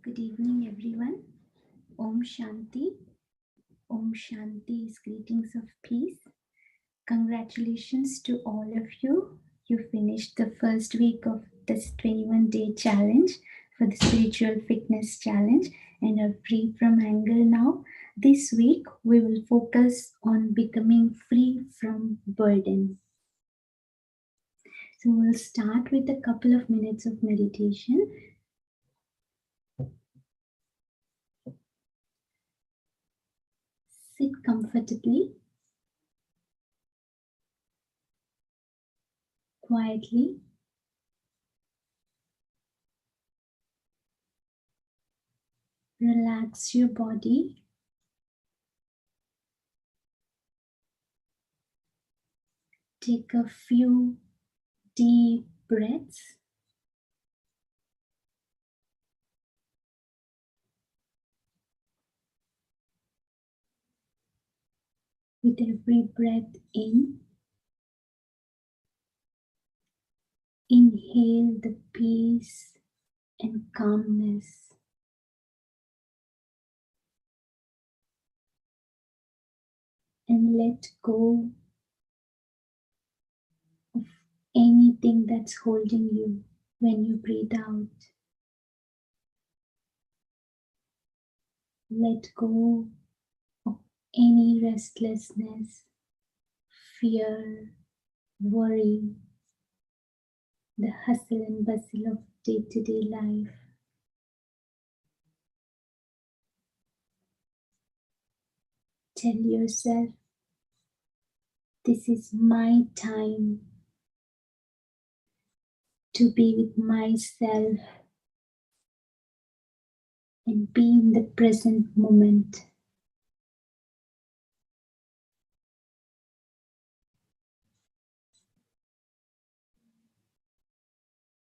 Good evening, everyone. Om Shanti. Om Shanti is greetings of peace. Congratulations to all of you. You finished the first week of this 21-day challenge for the Spiritual Fitness Challenge and are free from anger now. This week, we will focus on becoming free from burden. So, we'll start with a couple of minutes of meditation. Sit comfortably, quietly. Relax your body. Take a few deep breaths. With every breath in, inhale the peace and calmness. And let go of anything that's holding you when you breathe out. Let go of any restlessness, fear, worry, the hustle and bustle of day-to-day life. Tell yourself, this is my time to be with myself and be in the present moment.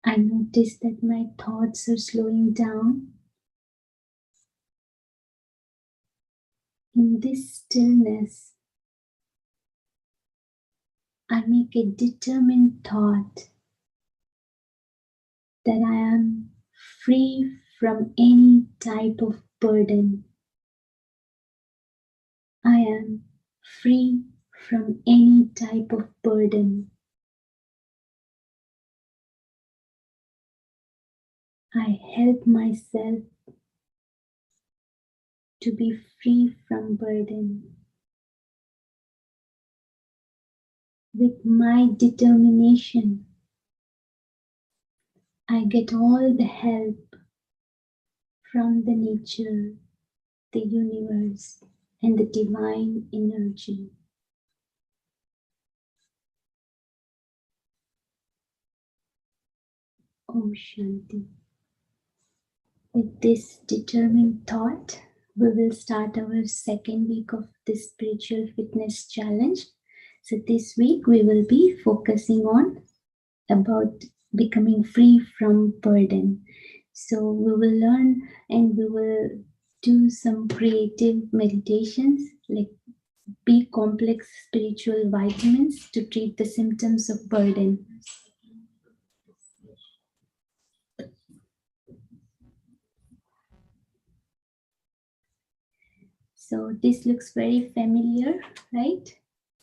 I notice that my thoughts are slowing down. In this stillness, I make a determined thought that I am free from any type of burden. I am free from any type of burden. I help myself to be free from burden. With my determination, I get all the help from the nature, the universe, and the divine energy. Om Shanti. With this determined thought, we will start our second week of this spiritual fitness challenge. So this week we will be focusing on about becoming free from burden. So we will learn and we will do some creative meditations like B complex spiritual vitamins to treat the symptoms of burden. So this looks very familiar, right?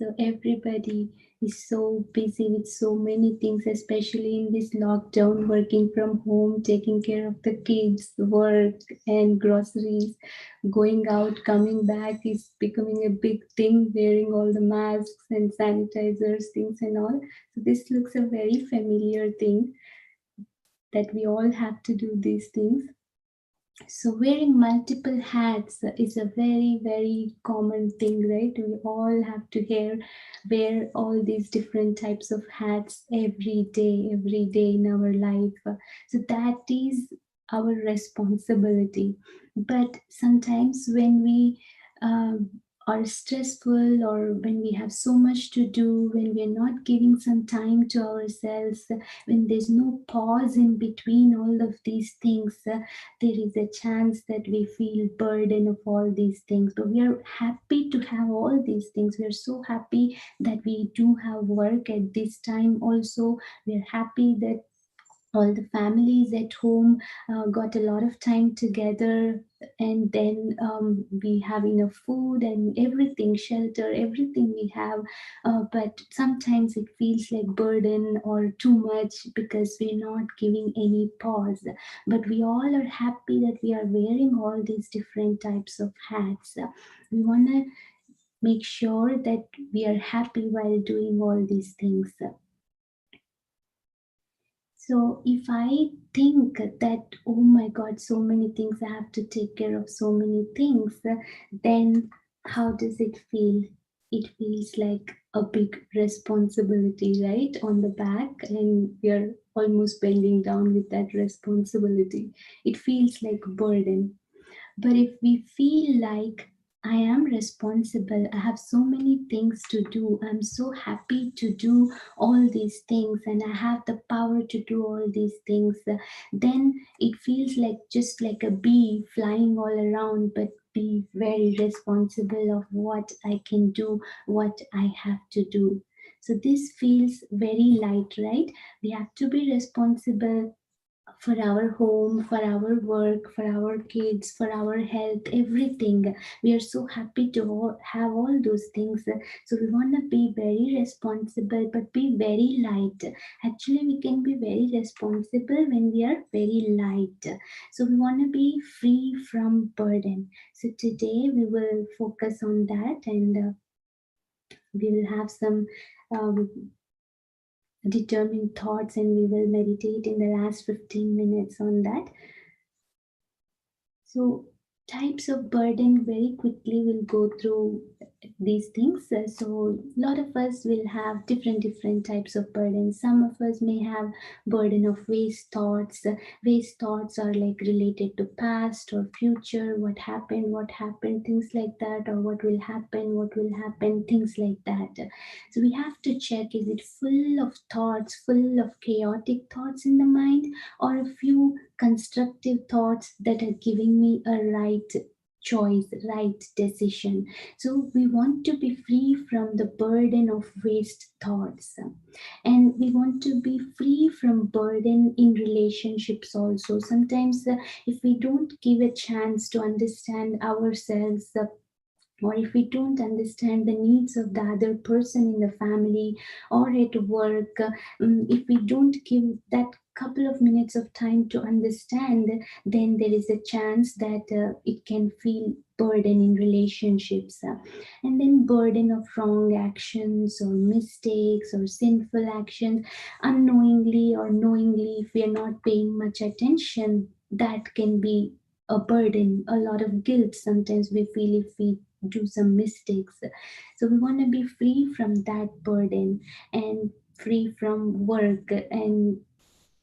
So everybody is so busy with so many things, especially in this lockdown, working from home, taking care of the kids, work and groceries, going out, coming back is becoming a big thing, wearing all the masks and sanitizers, things and all. So this looks a very familiar thing that we all have to do these things. So wearing multiple hats is a very, very common thing, right? We all have to wear all these different types of hats every day in our life. So that is our responsibility. But sometimes when we are stressful or when we have so much to do, when we're not giving some time to ourselves, when there's no pause in between all of these things, there is a chance that we feel burden of all these things. But we are happy to have all these things. We are so happy that we do have work at this time also. We are happy that all the families at home got a lot of time together, and then we have enough food and everything, shelter, everything we have, but sometimes it feels like burden or too much because we're not giving any pause. But we all are happy that we are wearing all these different types of hats. We want to make sure that we are happy while doing all these things. So if I think that, oh my God, so many things I have to take care of, so many things, then how does it feel? It feels like a big responsibility, right, on the back, and we're almost bending down with that responsibility. It feels like burden. But if we feel like I am responsible, I have so many things to do, I'm so happy to do all these things, and I have the power to do all these things, then it feels like just like a bee flying all around, but be very responsible of what I can do, what I have to do. So this feels very light, right? We have to be responsible for our home, for our work, for our kids, for our health, everything. We are so happy to have all those things. So we want to be very responsible, but be very light. Actually, we can be very responsible when we are very light. So we want to be free from burden. So today we will focus on that, and we will have some determined thoughts, and we will meditate in the last 15 minutes on that. So, types of burden, very quickly we'll go through these things. So, a lot of us will have different types of burden. Some of us may have burden of waste thoughts. Waste thoughts are like related to past or future, what happened, things like that, or what will happen, things like that. So, we have to check, is it full of thoughts, full of chaotic thoughts in the mind, or a few constructive thoughts that are giving me a right choice, right decision. So we want to be free from the burden of waste thoughts. And we want to be free from burden in relationships also. Sometimes if we don't give a chance to understand ourselves, or if we don't understand the needs of the other person in the family or at work, if we don't give that couple of minutes of time to understand, then there is a chance that it can feel burden in relationships. And then burden of wrong actions or mistakes or sinful actions, unknowingly or knowingly, if we are not paying much attention, that can be a burden, a lot of guilt sometimes we feel if we do some mistakes. So we want to be free from that burden and free from work. And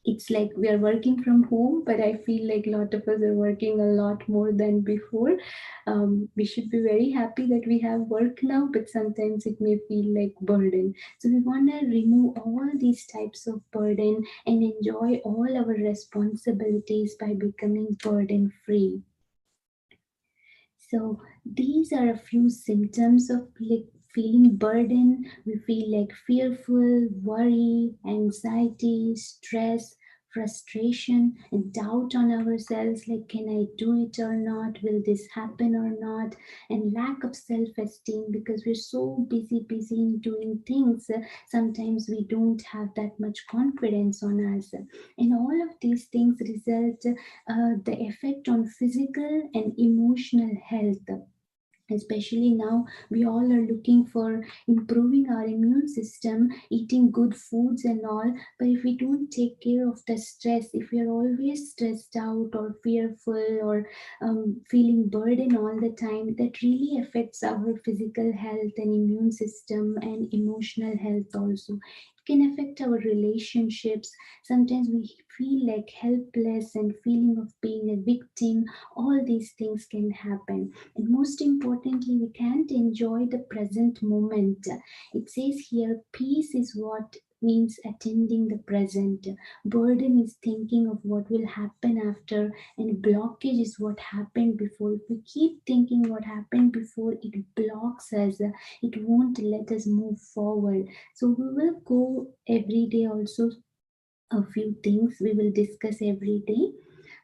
it's like we are working from home, but I feel like a lot of us are working a lot more than before. We should be very happy that we have work now, but sometimes it may feel like burden. So we want to remove all these types of burden and enjoy all our responsibilities by becoming burden free. So these are a few symptoms of like feeling burden. We feel like fearful, worry, anxiety, stress, frustration, and doubt on ourselves, like can I do it or not? Will this happen or not? And lack of self-esteem because we're so busy in doing things. Sometimes we don't have that much confidence on us. And all of these things result the effect on physical and emotional health. Especially now, we all are looking for improving our immune system, eating good foods and all. But if we don't take care of the stress, if we are always stressed out or fearful or feeling burden all the time, that really affects our physical health and immune system and emotional health also. It can affect our relationships. Sometimes we feel like helpless and feeling of being a victim. All these things can happen, and most importantly, we can't enjoy the present moment. It says here, peace is what means attending the present. Burden is thinking of what will happen after, and blockage is what happened before. If we keep thinking what happened before, it blocks us. It won't let us move forward. So we will go every day also a few things we will discuss every day,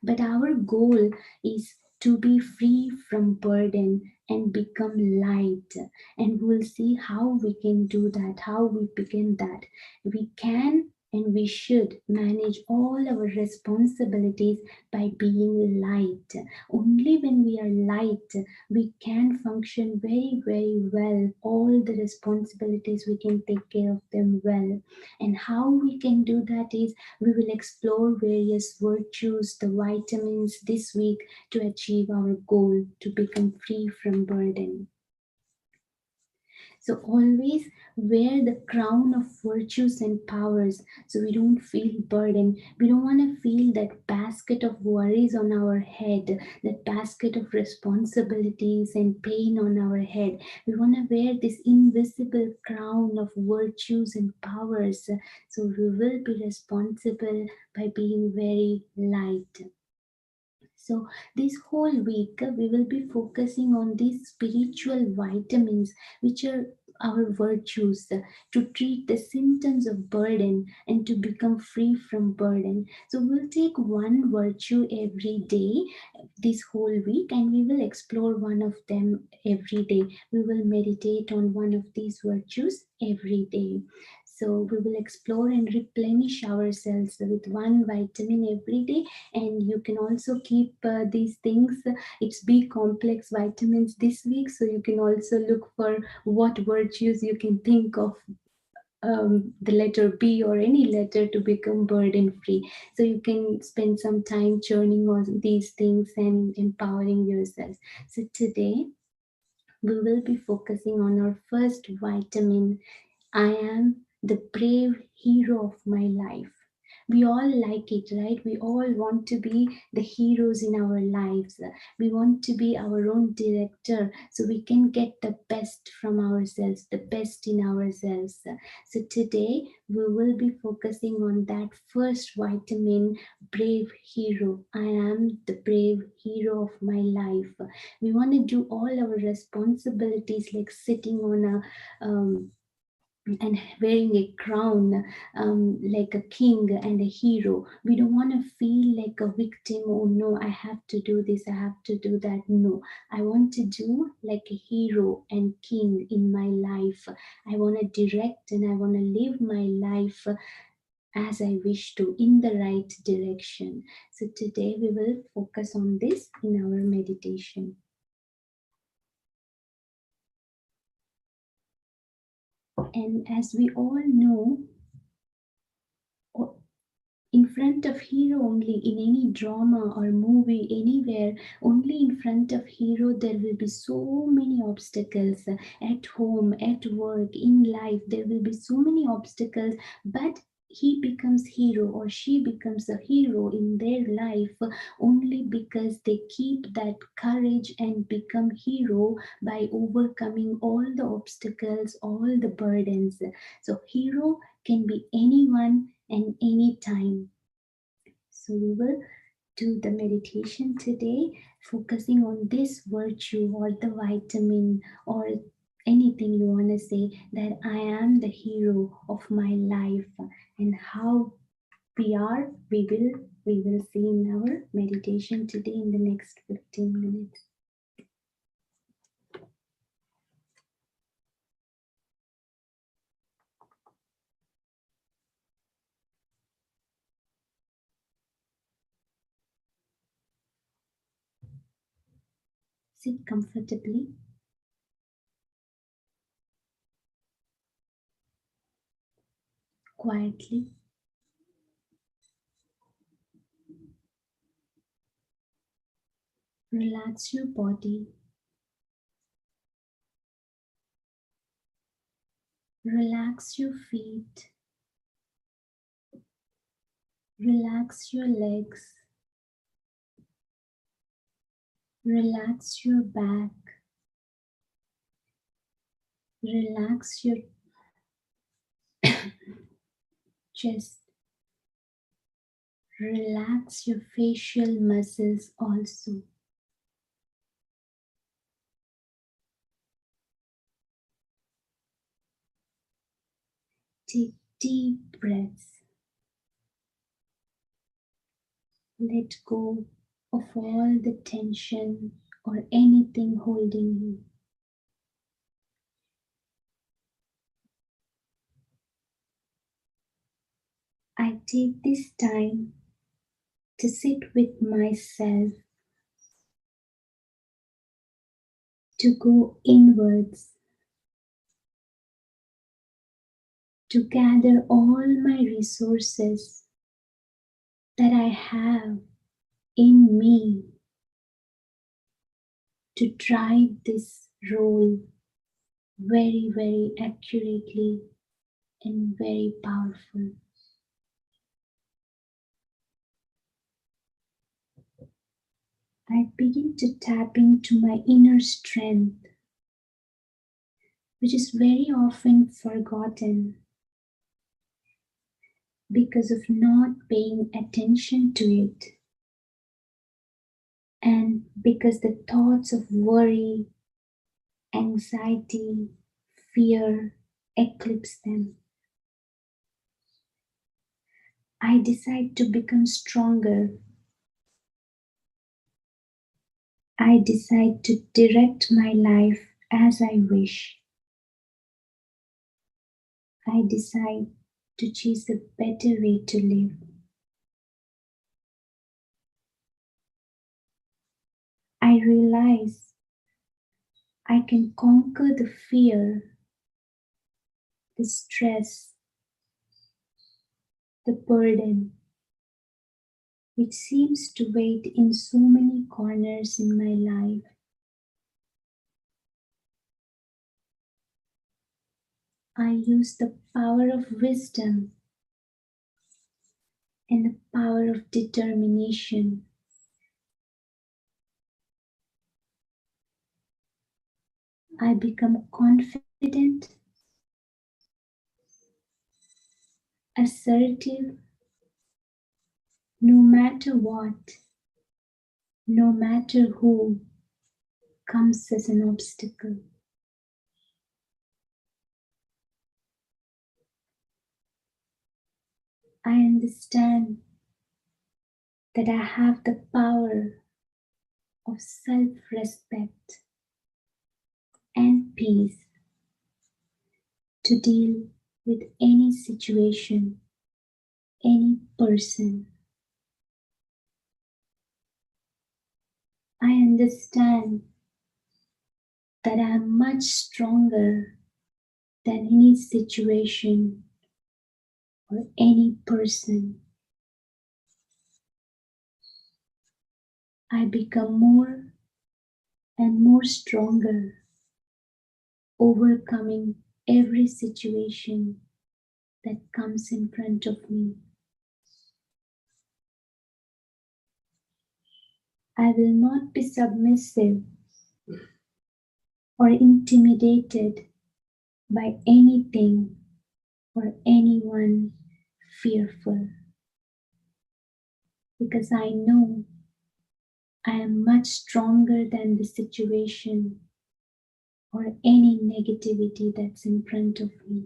but our goal is to be free from burden and become light. And we'll see how we can do that, how we begin that. We can and we should manage all our responsibilities by being light. Only when we are light, we can function very, very well. All the responsibilities, we can take care of them well. And how we can do that is we will explore various virtues, the vitamins this week to achieve our goal to become free from burden. So always wear the crown of virtues and powers so we don't feel burden. We don't want to feel that basket of worries on our head, that basket of responsibilities and pain on our head. We want to wear this invisible crown of virtues and powers so we will be responsible by being very light. So, this whole week we will be focusing on these spiritual vitamins, which are our virtues, to treat the symptoms of burden and to become free from burden. So, we'll take one virtue every day this whole week and we will explore one of them every day. We will meditate on one of these virtues every day. So, we will explore and replenish ourselves with one vitamin every day, and you can also keep these things, it's B complex vitamins this week, so you can also look for what virtues you can think of, the letter B or any letter to become burden free. So you can spend some time churning on these things and empowering yourselves. So today we will be focusing on our first vitamin. I am the brave hero of my life. We all like it, right? We all want to be the heroes in our lives. We want to be our own director so we can get the best from ourselves, the best in ourselves. So today we will be focusing on that first vitamin, brave hero. I am the brave hero of my life. We want to do all our responsibilities like sitting on a and wearing a crown, like a king and a hero. We don't want to feel like a victim. Oh no, I have to do this, I have to do that. No, I want to do like a hero and king in my life. I want to direct and I want to live my life as I wish to, in the right direction. So today we will focus on this in our meditation. And as we all know, in front of hero only, in any drama or movie anywhere, only in front of hero there will be so many obstacles, at home, at work, in life there will be so many obstacles, but he becomes hero or she becomes a hero in their life only because they keep that courage and become hero by overcoming all the obstacles, all the burdens. So hero can be anyone and anytime. So we will do the meditation today, focusing on this virtue or the vitamin or anything you want to say, that I am the hero of my life. And how we will see in our meditation today in the next 15 minutes. Sit comfortably. Quietly. Relax your body. Relax your feet. Relax your legs. Relax your back. Relax your chest. Relax your facial muscles also. Take deep breaths. Let go of all the tension or anything holding you. I take this time to sit with myself, to go inwards, to gather all my resources that I have in me to drive this role very, very accurately and very powerful. I begin to tap into my inner strength, which is very often forgotten because of not paying attention to it, and because the thoughts of worry, anxiety, fear eclipse them. I decide to become stronger. I decide to direct my life as I wish. I decide to choose a better way to live. I realize I can conquer the fear, the stress, the burden, which seems to wait in so many corners in my life. I use the power of wisdom and the power of determination. I become confident, assertive, no matter what, no matter who comes as an obstacle. I understand that I have the power of self-respect and peace to deal with any situation, any person. I understand that I am much stronger than any situation or any person. I become more and more stronger, overcoming every situation that comes in front of me. I will not be submissive or intimidated by anything or anyone fearful, because I know I am much stronger than the situation or any negativity that's in front of me.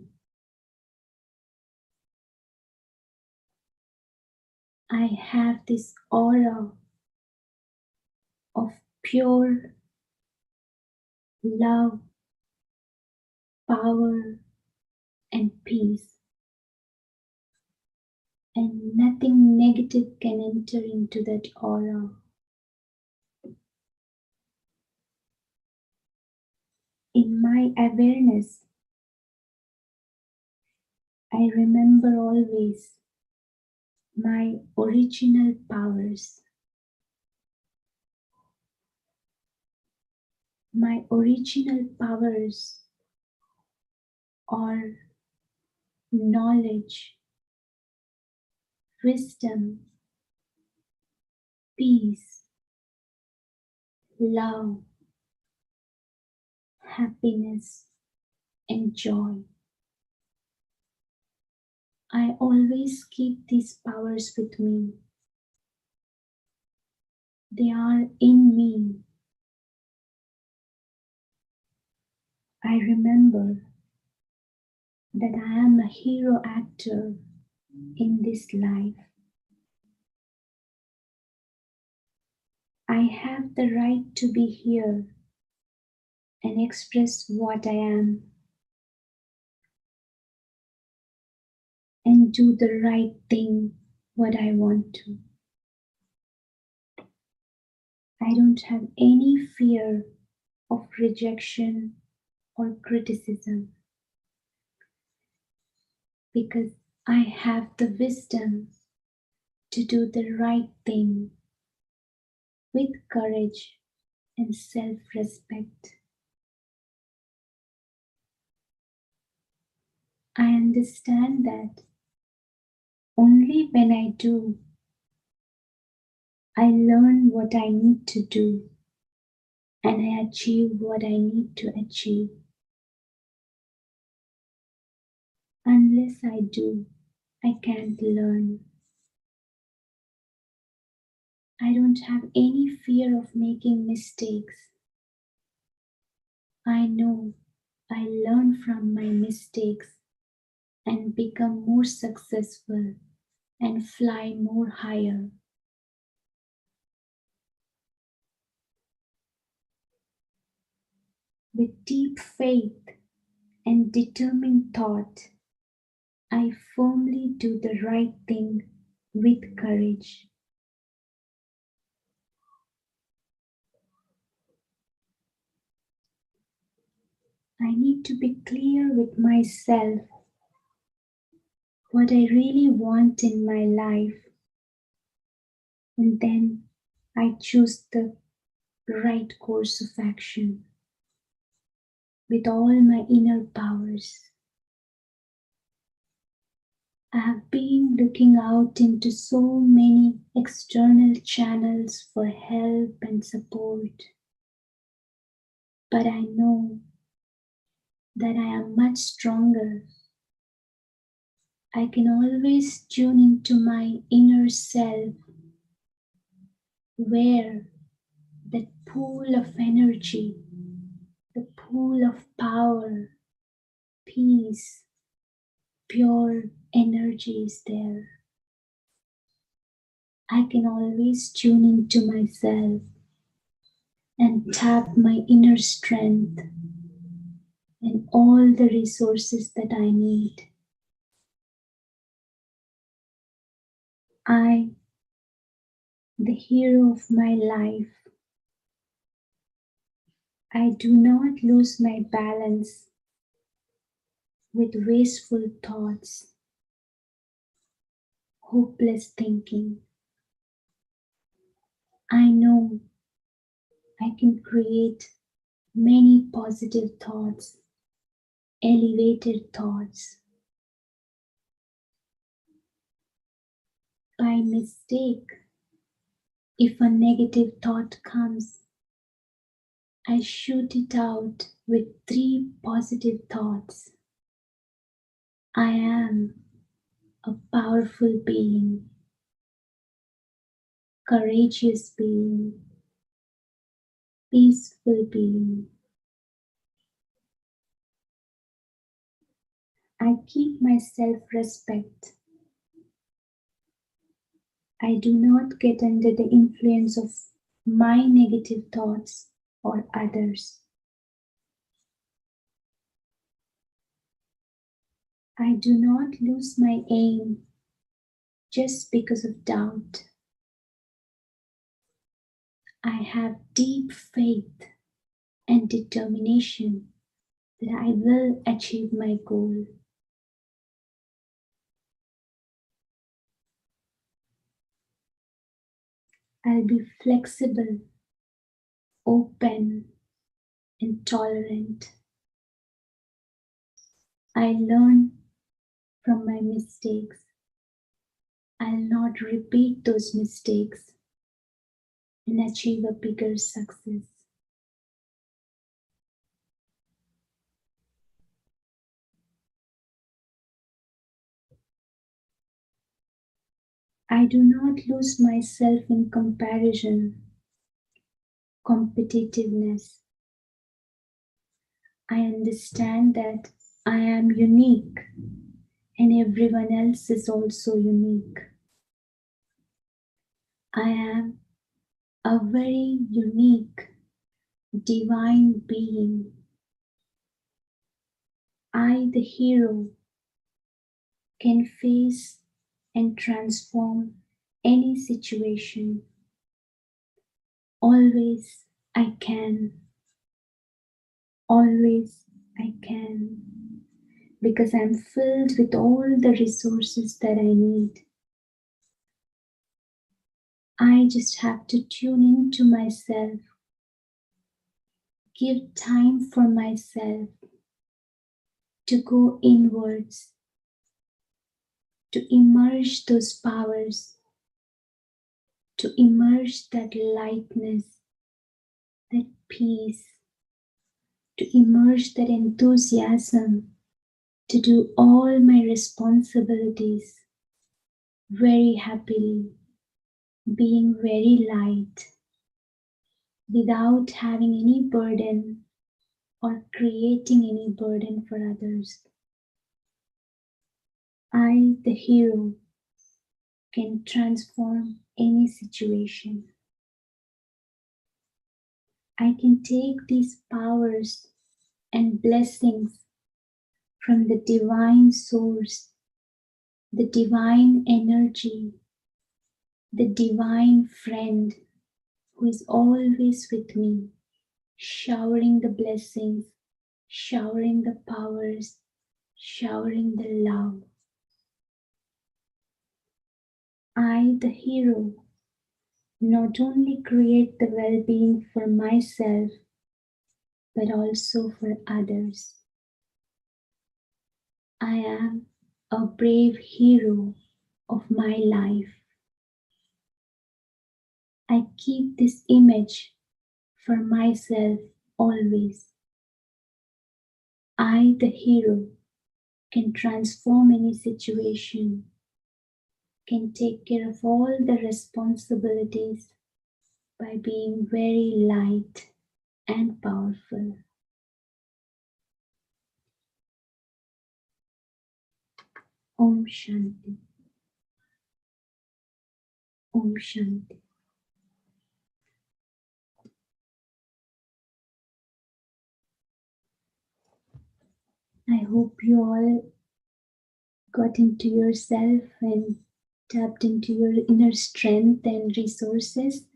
I have this aura of pure love, power, and peace, and nothing negative can enter into that aura. In my awareness, I remember always my original powers. My original powers are knowledge, wisdom, peace, love, happiness, and joy. I always keep these powers with me. They are in me. I remember that I am a hero actor in this life. I have the right to be here and express what I am and do the right thing, what I want to. I don't have any fear of rejection or criticism because I have the wisdom to do the right thing with courage and self respect. I understand that only when I do, I learn what I need to do and I achieve what I need to achieve. Unless I do, I can't learn. I don't have any fear of making mistakes. I know I learn from my mistakes and become more successful and fly more higher. With deep faith and determined thought, I firmly do the right thing with courage. I need to be clear with myself what I really want in my life, and then I choose the right course of action with all my inner powers. I have been looking out into so many external channels for help and support, but I know that I am much stronger. I can always tune into my inner self where that pool of energy, the pool of power, peace, pure energy is there. I can always tune into myself and tap my inner strength and all the resources that I need. I, the hero of my life, I do not lose my balance with wasteful thoughts, hopeless thinking. I know I can create many positive thoughts, elevated thoughts. By mistake, if a negative thought comes, I shoot it out with 3 positive thoughts. I am a powerful being, courageous being, peaceful being. I keep my self-respect. I do not get under the influence of my negative thoughts or others. I do not lose my aim just because of doubt. I have deep faith and determination that I will achieve my goal. I'll be flexible, open, and tolerant. I learn from my mistakes. I'll not repeat those mistakes and achieve a bigger success. I do not lose myself in comparison, competitiveness. I understand that I am unique and everyone else is also unique. I am a very unique divine being. I, the hero, can face and transform any situation. Always I can. Always I can. Because I'm filled with all the resources that I need. I just have to tune into myself, give time for myself to go inwards, to immerse those powers, to immerse that lightness, that peace, to immerse that enthusiasm, to do all my responsibilities very happily, being very light, without having any burden or creating any burden for others. I, the hero, can transform any situation. I can take these powers and blessings from the divine source, the divine energy, the divine friend who is always with me, showering the blessings, showering the powers, showering the love. I, the hero, not only create the well-being for myself, but also for others. I am a brave hero of my life. I keep this image for myself always. I, the hero, can transform any situation, can take care of all the responsibilities by being very light and powerful. Om Shanti. Om Shanti. I hope you all got into yourself and tapped into your inner strength and resources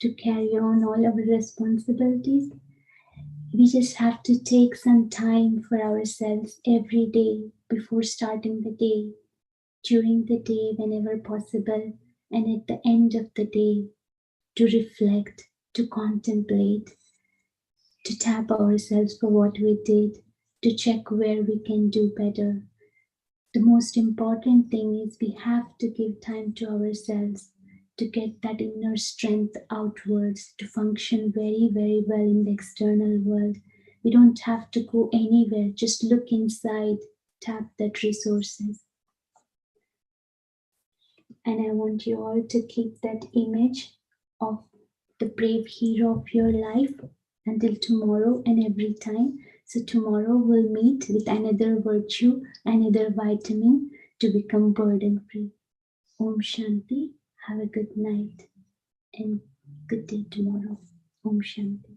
to carry on all our responsibilities. We just have to take some time for ourselves every day before starting the day, during the day whenever possible, and at the end of the day to reflect, to contemplate, to tap ourselves for what we did, to check where we can do better. The most important thing is we have to give time to ourselves to get that inner strength outwards to function very, very well in the external world. We don't have to go anywhere, just look inside, tap that resources. And I want you all to keep that image of the brave hero of your life until tomorrow and every time. So tomorrow we'll meet with another virtue, another vitamin to become burden free. Om Shanti. Have a good night and good day tomorrow. Om Shanti.